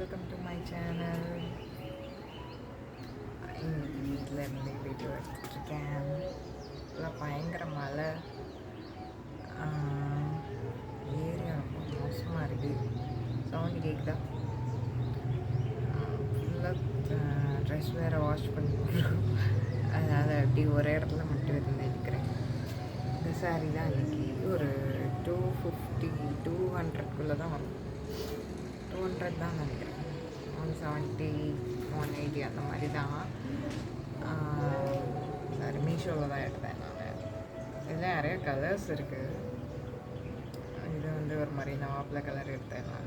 Welcome to my channel. இன்னைக்கு வீட்டில் இருந்து வீடியோ எடுத்துட்ருக்கேன். இல்லை பயங்கர மழை, ஏரியா ரொம்ப மோசமாக இருக்குது. சவுண்டு கேட்குதா? ஃபுல்லாக ட்ரெஸ் வேறு வாஷ் பண்ணி போடுறோம். அதனால் அப்படி ஒரே இடத்துல மட்டும் இருந்து எடுக்கிறேன். இந்த சாரீ தான் இன்றைக்கி ஒரு 250 200 தான் வரும். 200 தான் நினைக்கிறேன். 170 180 அந்த மாதிரி தான். சாரி, மீஷோவில் தான் எடுத்தேன் நான். இதில் நிறைய கலர்ஸ் இருக்குது. இது வந்து ஒரு மாதிரி நவாப்பில் கலர் எடுத்தேன் நான்.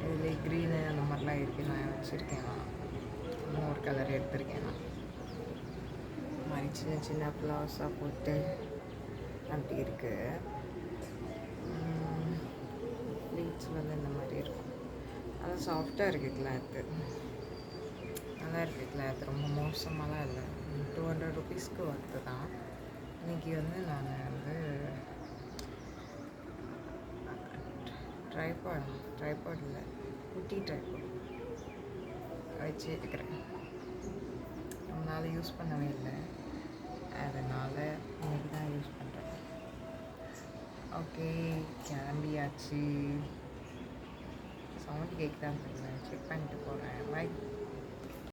இதில் க்ரீனு அந்த மாதிரிலாம் இருக்குது. நான் வச்சுருக்கேன். நான் ஒரு கலர் எடுத்திருக்கேன். நான் இந்த மாதிரி சின்ன சின்ன ப்ளவுஸாக போட்டு அப்படி இருக்குது. ப்ளீட்ஸ் வந்து இந்த மாதிரி இருக்கும். நல்லா சாஃப்டாக இருக்குது கிளாத்து. நல்லா இருக்குது கிளாத். ரொம்ப மோசமாலாம் இல்லை. 200 ருபீஸ்க்கு ஒர்த்து தான். இன்றைக்கி வந்து நான் வந்து ட்ரைபாட் இல்லை, குட்டி ட்ரைபாட் வச்சு எடுக்கிறேன். ரொம்ப நாள் யூஸ் பண்ணவே இல்லை, அதனால் இன்றைக்கி தான் யூஸ் பண்ணுறேன். ஓகே, கிளம்பியாச்சு. சவுண்டு கேட்குதான்னு தெரியல, செக் பண்ணிட்டு போகிறேன். பாய்.